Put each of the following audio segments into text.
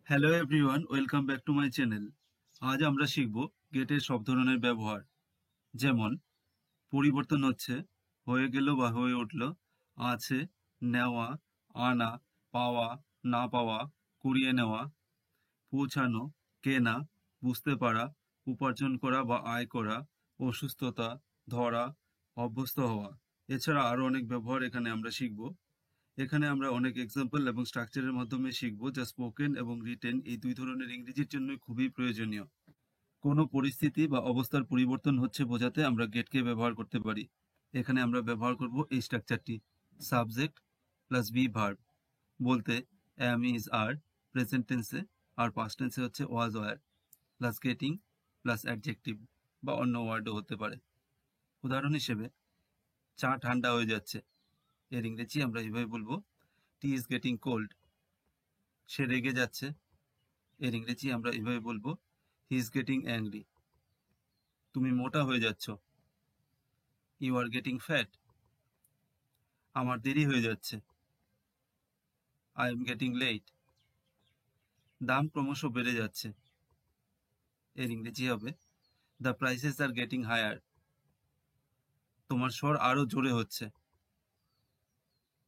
Hello everyone, welcome back to my channel. আজ আমরা শিখব গেটের সব ধরনের ব্যবহার, যেমন পরিবর্তন হচ্ছে, হয়ে গেল বা হয়ে উঠল, আছে, নেওয়া, আনা, পাওয়া, না পাওয়া, কুড়িয়ে নেওয়া, পৌঁছানো, কেনা, বুঝতে পারা, উপার্জন করা বা আয় করা, অসুস্থতা, ধরা, অভ্যস্ত হওয়া। এছাড়া আরো অনেক ব্যবহার এখানে আমরা শিখব। এখানে আমরা অনেক এক্সাম্পল এবং স্ট্রাকচারের মাধ্যমে শিখব, যা স্পোকেন এবং রিটেন এই দুই ধরনের ইংরেজির জন্য খুবই প্রয়োজনীয়। কোনো পরিস্থিতি বা অবস্থার পরিবর্তন হচ্ছে বোঝাতে আমরা গেটকে ব্যবহার করতে পারি। এখানে আমরা ব্যবহার করব এই স্ট্রাকচারটি: সাবজেক্ট প্লাস বি ভার্ব। বলতে অ্যাম, ইজ, আর প্রেজেন্ট টেন্সে, আর পাস্ট টেন্সে হচ্ছে was, were, plus getting plus adjective বা অন্য ওয়ার্ডও হতে পারে। উদাহরণ হিসেবে, চা ঠান্ডা হয়ে যাচ্ছে, এর ইংরেজি আমরা এভাবে বলবো টি ইজ গেটিং কোল্ড। সে রেগে যাচ্ছে, এর ইংরেজি আমরা এভাবে বলবো হি ইজ গেটিং অ্যাংরি। তুমি মোটা হয়ে যাচ্ছ, ইউ আর গেটিং ফ্যাট। আমার দেরি হয়ে যাচ্ছে, আই এম গেটিং লেট। দাম ক্রমশ বেড়ে যাচ্ছে, এর ইংরেজি হবে the prices are getting higher. তোমার স্বর আরো জোরে হচ্ছে,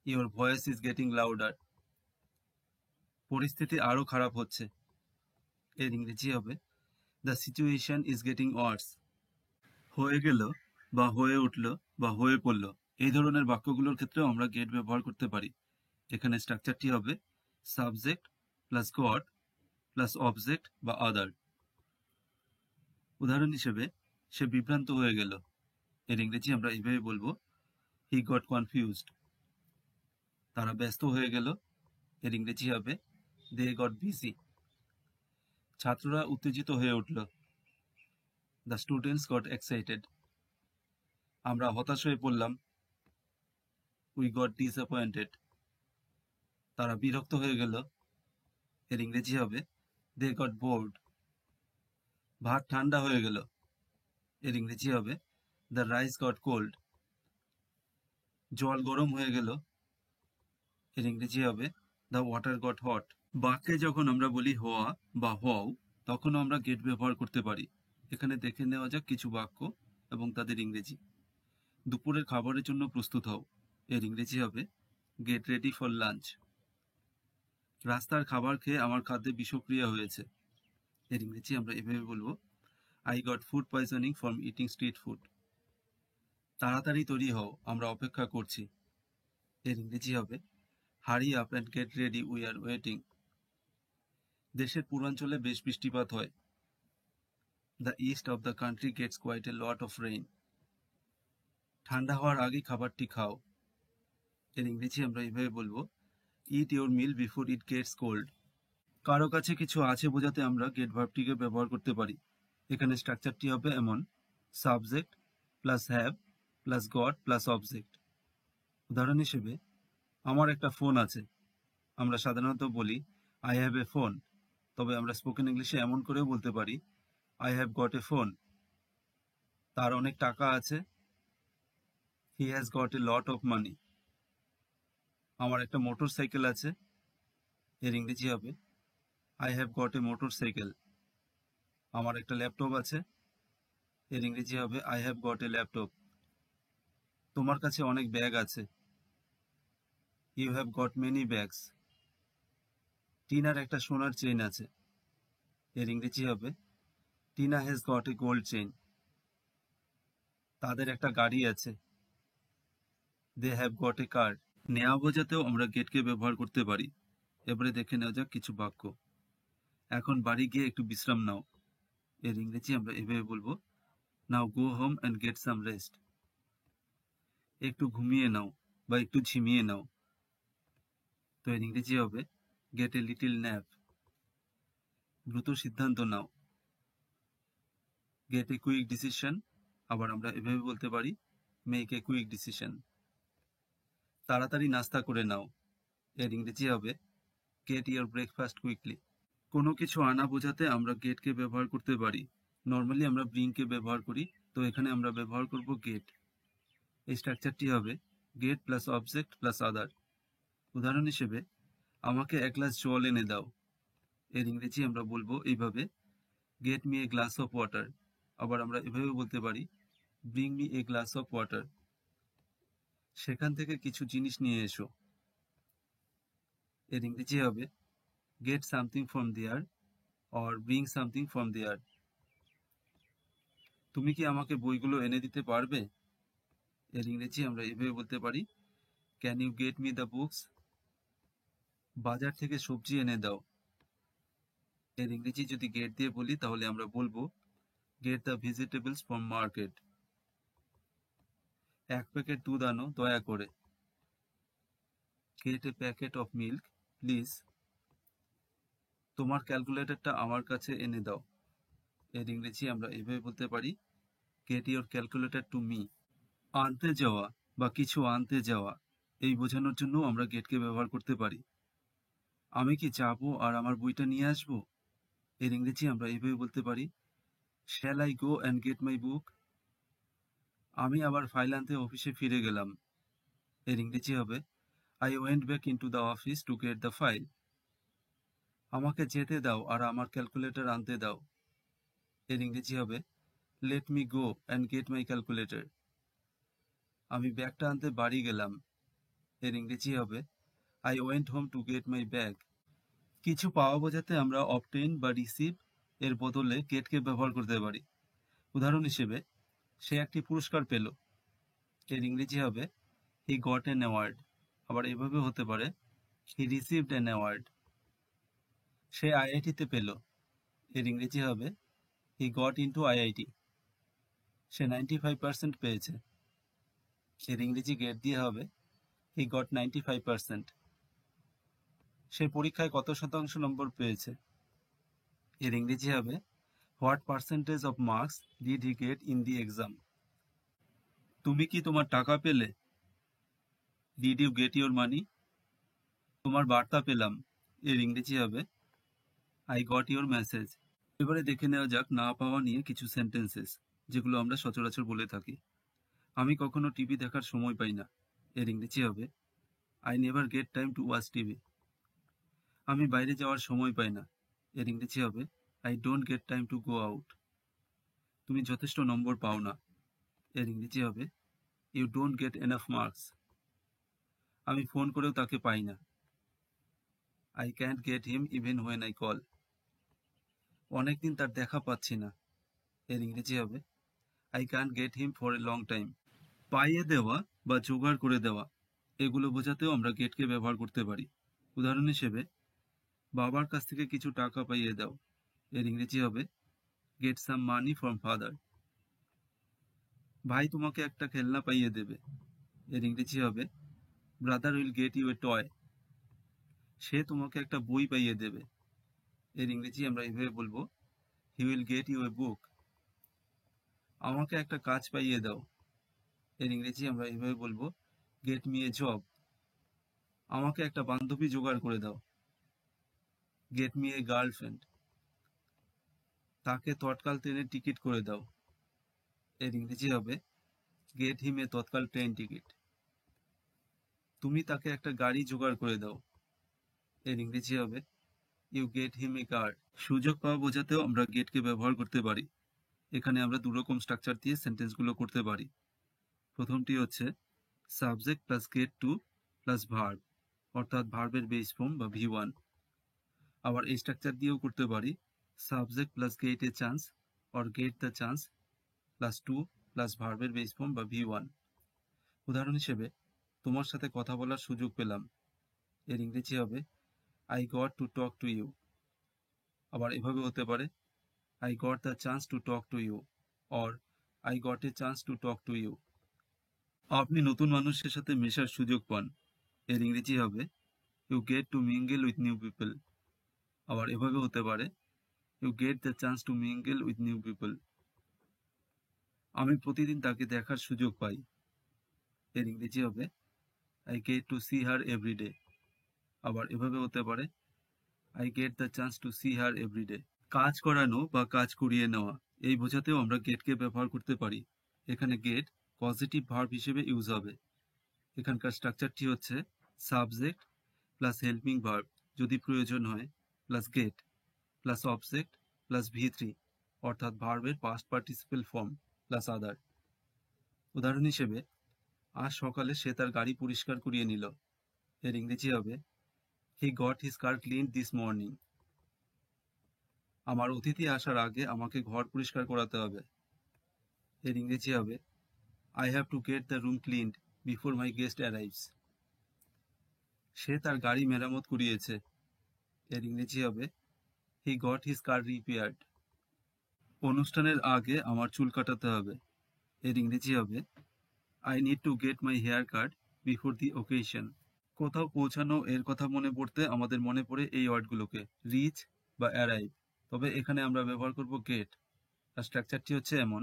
your voice is getting louder. পরিস্থিতি আরো খারাপ হচ্ছে, এর ইংরেজি হবে the situation is getting worse. হয়ে গেল বা হয়ে উঠল বা হয়ে পড়ল, এই ধরনের বাক্যগুলোর ক্ষেত্রেও আমরা গেট ব্যবহার করতে পারি। এখানে স্ট্রাকচারটি হবে subject plus goat plus object বা আদার। উদাহরণ হিসেবে, সে বিভ্রান্ত হয়ে গেল, এর ইংরেজি আমরা এইভাবে বলবো হি গট কনফিউজড। তারা ব্যস্ত হয়ে গেল, এর ইংরেজি হবে দে গট বিজি। ছাত্ররা উত্তেজিত হয়ে উঠল, দ্য স্টুডেন্টস গট এক্সাইটেড। আমরা হতাশ হয়ে পড়লাম, উই গট ডিসঅ্যাপয়েন্টেড। তারা বিরক্ত হয়ে গেল, এর ইংরেজি হবে দে গট বোর্ড। ভাত ঠান্ডা হয়ে গেল, এর ইংরেজি হবে দ্য রাইস গট কোল্ড। জল গরম হয়ে গেল, এর ইংরেজি হবে দ্য ওয়াটার গট হট। বাক্যে যখন আমরা বলি হওয়া বা হও, তখনও আমরা গেট ব্যবহার করতে পারি। এখানে দেখে নেওয়া যাক কিছু বাক্য এবং তাদের ইংরেজি। দুপুরের খাবারের জন্য প্রস্তুত হও, এর ইংরেজি হবে গেট রেডি ফর লাঞ্চ। রাস্তার খাবার খেয়ে আমার খাদ্যে বিষক্রিয়া হয়েছে, এর ইংরেজি আমরা এভাবে বলবো I got food poisoning from eating street food. তাড়াতাড়ি তৈরি হও, আমরা অপেক্ষা করছি, এর ইংরেজি হবে hurry up and get ready, we are waiting. দেশের পূর্বাঞ্চলে বেশ বৃষ্টিপাত হয়, the east of the country gets quite a lot of rain. ঠান্ডা হওয়ার আগে খাবারটি খাও, এর ইংরেজি আমরা এইভাবে বলবো it your meal before it gets cold. কারো কাছে কিছু আছে বোঝাতে আমরা গেট ভার্বটিকে ব্যবহার করতে পারি। এখানে স্ট্রাকচারটি হবে এমন: subject plus have plus goat plus object. উদাহরণ হিসেবে, আমার একটা ফোন আছে, আমরা সাধারণত বলি আই হ্যাভ এ ফোন, তবে আমরা স্পোকেন ইংলিশে এমন করেও বলতে পারি I have got a phone. তার অনেক টাকা আছে, he has got a lot of money. আমার একটা মোটর সাইকেল আছে, এর ইংরেজি হবে I have got a motorcycle. আমার একটা ল্যাপটপ আছে, এর ইংরেজি হবে I have got a laptop. তোমার কাছে অনেক ব্যাগ আছে, you have got many bags. টিনার একটা সোনার চেইন আছে, এর ইংরেজি হবে Tina has got a gold chain. তাদের একটা গাড়ি আছে, দে হ্যাভ গট এ কার। নেওয়া বোঝাতেও আমরা গেটকে ব্যবহার করতে পারি। এবারে দেখে নেওয়া যাক কিছু বাক্য। এখন বাড়ি গিয়ে একটু বিশ্রাম নাও, এর ইংরেজি আমরা এভাবে বলবো now go home and get some rest. একটু ঘুমিয়ে নাও বা একটু ঝিমিয়ে নাও, তো এর ইংরেজি হবে গেট এ লিটল ন্যাপ। দ্রুত সিদ্ধান্ত নাও, গেট এ কুইক ডিসিশন। আবার আমরা এভাবে বলতে পারি মেক এ কুইক ডিসিশন। তাড়াতাড়ি নাস্তা করে নাও, এর ইংরেজি হবে গেট ইয়োর ব্রেকফাস্ট কুইকলি। কোনো কিছু আনা বোঝাতে আমরা গেটকে ব্যবহার করতে পারি। নর্মালি আমরা ব্রিংকে ব্যবহার করি, তো এখানে আমরা ব্যবহার করব গেট। এই স্ট্রাকচারটি হবে get plus object plus other. উদাহরণ হিসেবে, আমাকে এক গ্লাস জল এনে দাও, এর ইংরেজি আমরা বলবো এইভাবে, get me a glass of water. আবার আমরা এভাবে বলতে পারি, bring me a glass of water. সেখান থেকে কিছু জিনিস নিয়ে এসো। এর ইংরেজি হবে, get something from there or bring something from there. তুমি কি আমাকে বইগুলো এনে দিতে পারবে? এর ইংরেজি আমরা এভাবে বলতে পারি, can you get me the books? বাজার থেকে সবজি এনে দাও। এর ইংরেজি যদি গেট দিয়ে বলি তাহলে আমরা বলবো, get the vegetables from market. এক প্যাকেট দুধ আনো দয়া করে। Gate A packet of milk please. তোমার ক্যালকুলেটরটা আমার কাছে এনে দাও। এর ইংরেজি আমরা এভাবে বলতে পারি, get your calculator to me. আনতে যাওয়া বা কিছু আনতে যাওয়া, এই বোঝানোর জন্য আমরা গেটকে ব্যবহার করতে পারি। আমি কি যাবো আর আমার বইটা নিয়ে আসবো? এর ইংরেজি আমরা এভাবে বলতে পারি, shall I go and get my book? আমি আবার ফাইল আনতে অফিসে ফিরে গেলাম। এর ইংরেজি হবে, I went back into the office to get the file. আমাকে যেতে দাও আর আমার ক্যালকুলেটর আনতে দাও। এর ইংরেজি হবে, let me go and get my calculator. আমি ব্যাগটা আনতে বাড়ি গেলাম। এর ইংরেজি হবে, I went home two get my bag. কিছু পাওয়া বোঝাতে আমরা অবটেইন বা রিসিভ এর বদলে গেটকে ব্যবহার করতে পারি। উদাহরণ হিসেবে, সে একটি পুরস্কার পেল। এর ইংরেজি হবে, হি গট অ্যান অ্যাওয়ার্ড। আবার এভাবে হতে পারে, হি রিসিভড অ্যান অ্যাওয়ার্ড। সে আইআইটিতে পেল। এর ইংরেজি হবে, হি গট ইনটু আইআইটি। সে 95% পেয়েছে। এর ইংরেজি গেট দিয়ে হবে, হি গট 95%। সে পরীক্ষায় কত শতাংশ নম্বর পেয়েছে? এর ইংরেজি হবে, what percentage of marks did he get in the exam. তুমি কি তোমার টাকা পেলে? Did you get your money? তোমার বার্তা পেলাম। এর ইংরেজি হবে, আই গট ইউর মেসেজ। এবারে দেখে নেওয়া যাক না পাওয়া নিয়ে কিছু সেন্টেন্সেস, যেগুলো আমরা সচরাচর বলে থাকি। আমি কখনো টিভি দেখার সময় পাই না। এর ইংরেজি হবে, I never get time to watch TV. আমি বাইরে যাওয়ার সময় পাই না। এর ইংরেজি হবে, I don't get time to go out. তুমি যথেষ্ট নম্বর পাও না। এর ইংরেজি হবে, you don't get enough marks. আমি ফোন করেও তাকে পাই না। I can't get him even when I call. অনেকদিন তার দেখা পাচ্ছি না। এর ইংরেজি হবে, I can't get him for a long time. পাইয়ে দেওয়া বা জোগাড় করে দেওয়া, এগুলো বোঝাতেও আমরা গেটকে ব্যবহার করতে পারি। উদাহরণ হিসেবে, বাবার কাছ থেকে কিছু টাকা পাইয়ে দাও। এর ইংরেজি হবে, get some money from father. ভাই তোমাকে একটা খেলনা পাইয়ে দেবে। এর ইংরেজি হবে, brother will get you a toy. সে তোমাকে একটা বই পাইয়ে দেবে। এর ইংরেজি আমরা এভাবে বলবো, হি উইল গেট ইউ এ বুক। আমাকে একটা কাজ পাইয়ে দাও। এর ইংরেজি আমরা এভাবে বলবো, গেট মি এ জব। আমাকে একটা বান্ধবী জোগাড় করে দাও। গেট মি এ গার্লফ্রেন্ড। তাকে তৎকাল ট্রেনের টিকিট করে দাও। এর ইংরেজি হবে, গেট হিম এ তৎকাল ট্রেন টিকিট। তুমি তাকে একটা গাড়ি জোগাড় করে দাও। এর ইংরেজি হবে, ইউ গেট হিম এ কার। সুযোগ পাওয়া বোঝাতেও আমরা গেটকে ব্যবহার করতে পারি। এখানে আমরা দুরকম স্ট্রাকচার দিয়ে সেন্টেন্সগুলো করতে পারি। প্রথমটি হচ্ছে subject plus get to plus verb, অর্থাৎ ভার্বের বেস ফর্ম বা V1। আবার এই স্ট্রাকচার দিয়েও করতে পারি, subject plus get a chance or get the chance plus to plus ভার্বের বেস ফর্ম বা V1। উদাহরণ হিসেবে, তোমার সাথে কথা বলার সুযোগ পেলাম। এর ইংরেজি হবে, I got to talk to you. আবার এভাবে হতে পারে, I got the chance to talk to you or I got a chance to talk to you. আপনি নতুন মানুষের সাথে মেশার সুযোগ পান। এর ইংরেজি হবে, you get to mingle with new people. আবার এভাবে হতে পারে, you get the chance to mingle with new people. আমি প্রতিদিন তাকে দেখার সুযোগ পাই। এর ইংরেজি হবে, I get to see her everyday. আবার এভাবে হতে পারে, I get the chance to see her everyday. কাজ করানো বা কাজ করিয়ে নেওয়া, এই বোঝাতেও আমরা গেটকে ব্যবহার করতে পারি। এখানে গেট পজিটিভ ভার্ব হিসেবে ইউজ হবে। এখানকার স্ট্রাকচারটি হচ্ছে সাবজেক্ট প্লাস হেল্পিং ভার্ব যদি প্রয়োজন হয় plus get. Plus object plus V3, অর্থাৎ ভার্বের past participle form plus other. উদাহরণ হিসেবে, আজ সকালে সে তার গাড়ি পরিষ্কার করিয়ে নিল। এর ইংরেজি হবে he got his car clean this morning. আমার অতিথি আসার আগে আমাকে ঘর পরিষ্কার করাতে হবে। এর ইংরেজি হবে I have to get the room cleaned before my guest arrives. সে তার গাড়ি মেরামত করিয়েছে। এর ইংরেজি হবে he got his car repaired. অনুষ্ঠানের আগে আমার চুল কাটাতে হবে। এর ইংরেজি হবে I need to get my hair cut before the occasion. কোথাও পৌঁছানো এর কথা মনে পড়তে আমাদের মনে পড়ে এই ওয়ার্ডগুলোকে, রিচ বা অ্যারাইভ। তবে এখানে আমরা ব্যবহার করব গেট। আর স্ট্রাকচারটি হচ্ছে এমন: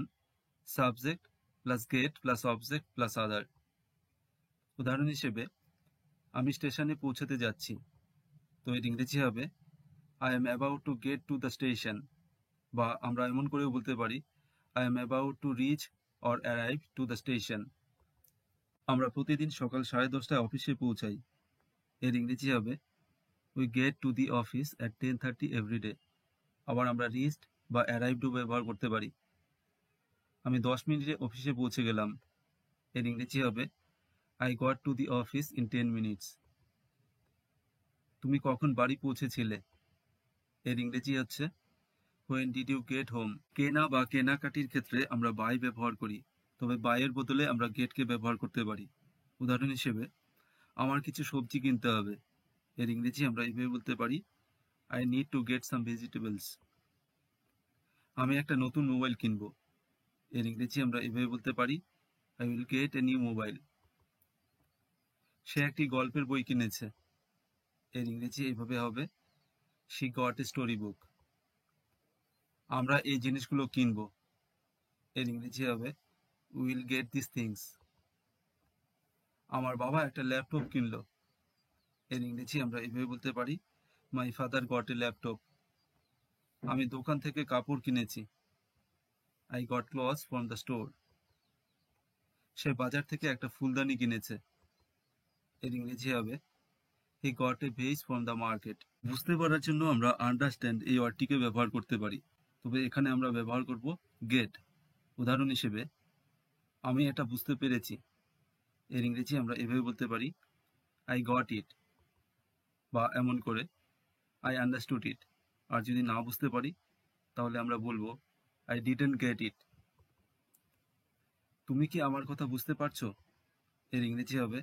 subject plus get plus object plus other. উদাহরণ হিসেবে, আমি স্টেশনে পৌঁছাতে যাচ্ছি। তো এর ইংরেজি হবে I am about to get to the station. বা আমরা এমন করেও বলতে পারি I M about to reach or arrive to the station. আমরা প্রতিদিন সকাল 10:30টায় অফিসে পৌঁছাই। এর ইংরেজি হবে we get two the office at 10:30 every day. আবার আমরা রিচড বা অ্যারাইভডও ব্যবহার করতে পারি। আমি 10 মিনিটে অফিসে পৌঁছে গেলাম। এর ইংরেজি হবে I got to the office in 10 minutes. তুমি কখন বাড়ি পৌঁছেছিলে? এর ইংরেজি হচ্ছে when did you get home. কেনা বা কেনাকাটির ক্ষেত্রে আমরা বাই ব্যবহার করি, তবে বাইয়ের বদলে আমরা গেটকে ব্যবহার করতে পারি। উদাহরণ হিসেবে, আমার কিছু সবজি কিনতে হবে। এর ইংরেজি আমরা এইভাবে বলতে পারি I need to get some vegetables. আমি একটা নতুন মোবাইল কিনব। এর ইংরেজি আমরা এভাবে বলতে পারি I will get a new mobile. সে একটি গল্পের বই কিনেছে। এর ইংরেজি এইভাবে হবে she got a story book. আমরা এই জিনিসগুলো কিনব। এর ইংরেজি হবে উইল গেট দিস থিংস। আমার বাবা একটা ল্যাপটপ কিনলো। এর ইংরেজি আমরা এভাবে বলতে পারি my father got a laptop. আমি দোকান থেকে কাপড় কিনেছি। I got clothes from the store. সে বাজার থেকে একটা ফুলদানি কিনেছে। এর ইংরেজি হবে he got a vase from the market. বুঝতে পারার জন্য আমরা আন্ডারস্ট্যান্ড এই ওয়ার্ডটিকে ব্যবহার করতে পারি, তবে এখানে আমরা ব্যবহার করব গেট। উদাহরণ হিসেবে, আমি এটা বুঝতে পেরেছি। এর ইংরেজি আমরা এভাবে বলতে পারি আই গট ইট। বা এমন করে আই আন্ডারস্টুড ইট। আর যদি না বুঝতে পারি তাহলে আমরা বলবো আই ডিডন্ট গেট ইট। তুমি কি আমার কথা বুঝতে পারছো? এর ইংরেজি হবে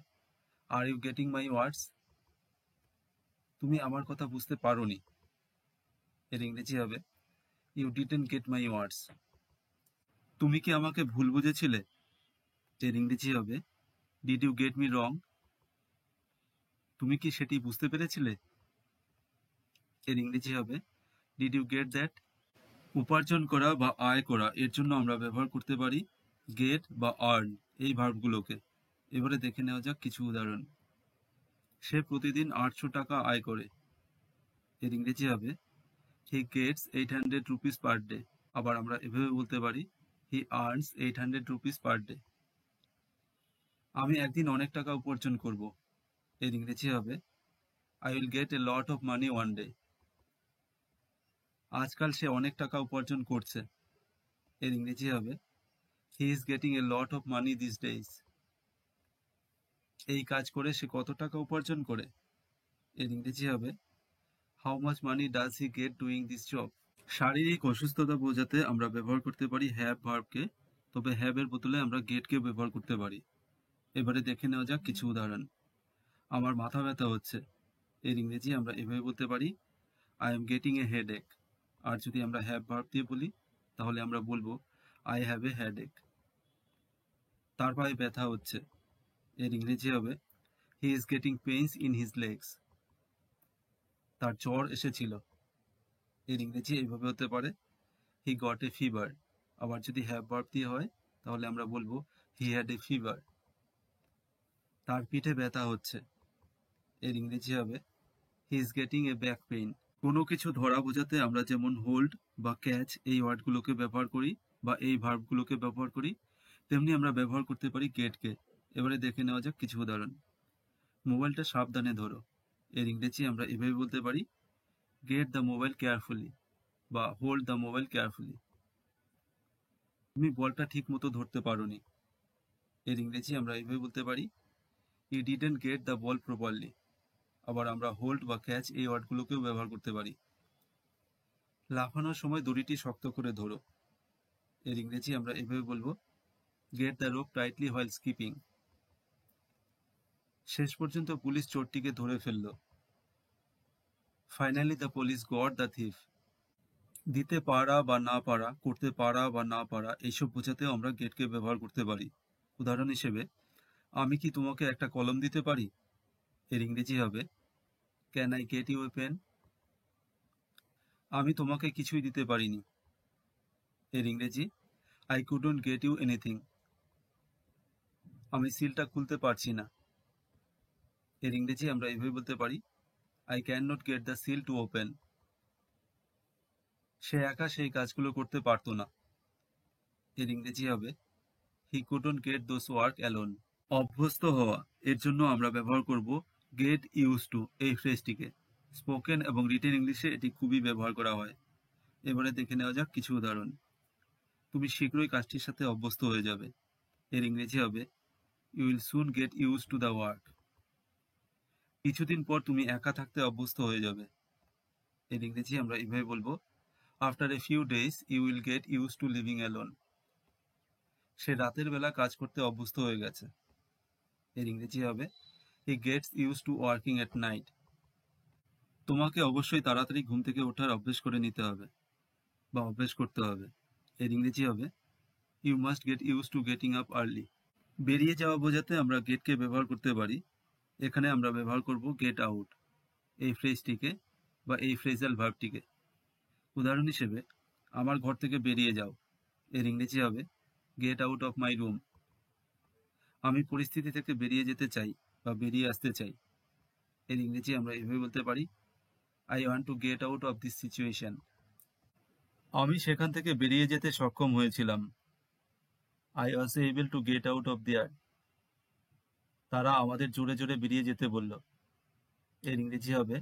are you getting my words. তুমি আমার কথা বুঝতে পারোনি। এর ইংরেজি হবে you didn't get my words. তুমি কি আমাকে ভুল বুঝেছিলে? এর ইংরেজি হবে did you get me wrong. তুমি কি সেটি বুঝতে পেরেছিলে? এর ইংরেজি হবে ডিড ইউ গেট দ্যাট। উপার্জন করা বা আয় করা এর জন্য আমরা ব্যবহার করতে পারি গেট বা আর্ন এই ভার্বগুলোকে। এবারে দেখে নেওয়া যাক কিছু উদাহরণ। সে প্রতিদিন 800 টাকা আয় করে। এর ইংরেজি হবে he gets 800 rupees per day. আবার আমরা এভাবে বলতে পারি হি আর্নস 800 রুপিস পার ডে। আমি একদিন অনেক টাকা উপার্জন করব। এর ইংরেজি হবে I will get A lot of money one day. আজকাল সে অনেক টাকা উপার্জন করছে। এর ইংরেজি হবে he is getting a lot of money this days. এই কাজ করে সে কত টাকা উপার্জন করে? এর ইংরেজি হবে how much money does he get doing this job. শারীরিক অসুস্থতা বোঝাতে আমরা ব্যবহার করতে পারি হ্যাভ ভার্বকে, তবে হ্যাভ এর বদলে আমরা গেটকে ব্যবহার করতে পারি। এবারে দেখে নেওয়া যাক কিছু উদাহরণ। আমার মাথা ব্যথা হচ্ছে। এর ইংরেজি আমরা এভাবে বলতে পারি I am getting a headache. আর যদি আমরা হ্যাভ ভার্ব দিয়ে বলি তাহলে আমরা বলবো আই হ্যাভ এ হেডেক। তার পায়ে ব্যথা হচ্ছে। এর ইংরেজি হবে he is getting pains in his legs. তার জ্বর এসেছিল। এর ইংরেজি এইভাবে হতে পারে হি গট এ ফিভার। আবার যদি হ্যাভ ভার্ব দিয়ে হয় তাহলে আমরা বলবো হি হ্যাড এ ফিভার। তার পিঠে ব্যথা হচ্ছে। এর ইংরেজি হবে he is getting a back pain. কোনো কিছু ধরা বোঝাতে আমরা যেমন হোল্ড বা ক্যাচ এই ওয়ার্ডগুলোকে ব্যবহার করি বা এই ভার্বগুলোকে ব্যবহার করি, তেমনি আমরা ব্যবহার করতে পারি গেটকে। এবারে দেখে নেওয়া যাক কিছু উদাহরণ। মোবাইলটা সাবধানে ধরো। এর ইংরেজি আমরা এভাবে বলতে পারি গেট দ্য মোবাইল কেয়ারফুলি। বা হোল্ড দ্য মোবাইল কেয়ারফুলি। তুমি বলটা ঠিক মতো ধরতে পারোনি। এর ইংরেজি আমরা এইভাবে বলতে পারি, you didn't get the ball properly. আবার আমরা হোল্ড বা ক্যাচ এই ওয়ার্ডগুলোকেও ব্যবহার করতে পারি। লাফানোর সময় দড়িটি শক্ত করে ধরো। এর ইংরেজি আমরা এইভাবে বলবো, get the rope tightly while skipping. শেষ পর্যন্ত পুলিশ চোরটিকে ধরে ফেলল। Finally the police got the thief. দিতে পারা বা না পারা, করতে পারা বা না পারা, এইসব বোঝাতেও আমরা গেটকে ব্যবহার করতে পারি। উদাহরণ হিসেবে, আমি কি তোমাকে একটা কলম দিতে পারি? এর ইংরেজি হবে, can I get you a pen? আমি তোমাকে কিছুই দিতে পারিনি। এর ইংরেজি, I couldn't get you anything. আমি সিলটা খুলতে পারছি না। এর ইংরেজি আমরা এইভাবে বলতে পারি, I can not get the seal to open. সে একা সেই কাজগুলো করতে পারতো না। এর ইংরেজি হবে, he couldn't get those work alone. অভ্যস্ত হওয়া, এর জন্য আমরা ব্যবহার করব গেট ইউজ টু এই ফ্রেজটিকে। স্পোকেন এবং রিটেন ইংলিশে এটি খুবই ব্যবহার করা হয়। এবারে দেখে নেওয়া যাক কিছু উদাহরণ। তুমি শীঘ্রই কাজটির সাথে অভ্যস্ত হয়ে যাবে। এর ইংরেজি হবে, you will soon get use to the work. কিছুদিন পর তুমি একা থাকতে অভ্যস্ত হয়ে যাবে। এর ইংরেজি আমরা এইভাবে বলবো, after a few days you will get use to living alone. সে রাতের বেলা কাজ করতে অভ্যস্ত হয়ে গেছে। এর ইংরেজি হবে, he gets use to working at night. তোমাকে অবশ্যই তাড়াতাড়ি ঘুম থেকে ওঠার অভ্যেস করে নিতে হবে বা অভ্যেস করতে হবে। এর ইংরেজি হবে, you must get use to getting up early. বেরিয়ে যাওয়া বোঝাতে আমরা গেটকে ব্যবহার করতে পারি। এখানে আমরা ব্যবহার করব গেট আউট এই ফ্রেজটিকে বা এই ফ্রেজাল ভার্বটিকে। উদাহরণ হিসেবে, আমার ঘর থেকে বেরিয়ে যাও। এর ইংরেজি হবে, get out of my room. আমি পরিস্থিতি থেকে বেরিয়ে যেতে চাই বা বেরিয়ে আসতে চাই। এর ইংরেজি আমরা এভাবে বলতে পারি, I want to get out of this situation. আমি সেখান থেকে বেরিয়ে যেতে সক্ষম হয়েছিলাম। I was able to get out of their. তারা আমাদের জোরে জোরে বেরিয়ে যেতে বলল। এর ইংরেজি হবে,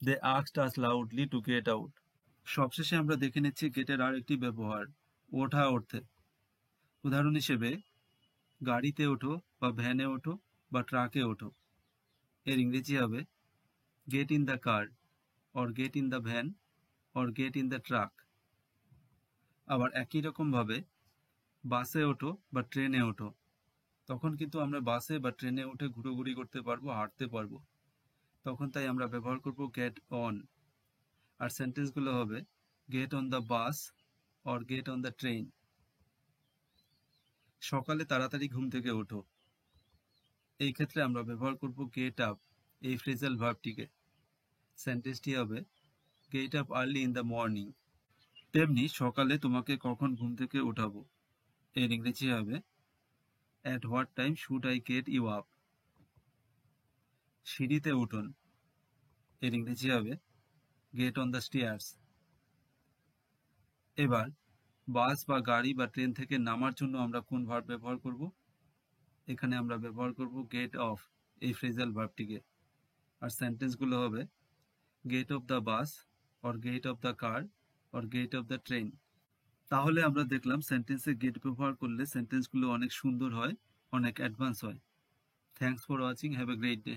they asked us loudly to get out. সবশেষে আমরা দেখে নিচ্ছি গেটের আর একটি ব্যবহার, ওঠা অর্থে। উদাহরণ হিসেবে, গাড়িতে ওঠো বা ভ্যানে ওঠো বা ট্রাকে ওঠো। এর ইংরেজি হবে, get in the car, or get in the van, or get in the truck. আবার একই রকম ভাবে বাসে ওঠো বা ট্রেনে ওঠো। তখন কিন্তু আমরা বাসে বা ট্রেনে উঠে ঘুরোঘুরি করতে পারবো, হাঁটতে পারবো। তখন তাই আমরা ব্যবহার করব গেট অন। আর সেন্টেন্সগুলো হবে, get on the bus or get on the train. সকালে তাড়াতাড়ি ঘুম থেকে ওঠো। এই ক্ষেত্রে আমরা ব্যবহার করব গেট আপ এই ফ্রেজাল ভার্বটিকে। সেন্টেন্সটি হবে, get up early in the morning. তেমনি সকালে তোমাকে কখন ঘুম থেকে উঠাবো। এর ইংরেজি হবে, at what time should I get you up. সিঁড়িতে উঠুন। এর ইংরেজি হবে, গেট অন দ্য স্টেয়ার্স। এবার বাস বা গাড়ি বা ট্রেন থেকে নামার জন্য আমরা কোন ভার্ব ব্যবহার করব? এখানে আমরা ব্যবহার করব গেট অফ এই ফ্রেজাল ভার্বটিকে। আর সেন্টেন্সগুলো হবে, get off the bus or get off the car or get off the train. তাহলে আমরা দেখলাম সেন্টেন্সে গেট ব্যবহার করলে সেন্টেন্সগুলো অনেক সুন্দর হয়, অনেক অ্যাডভান্স হয়। Thanks for watching, have a great day.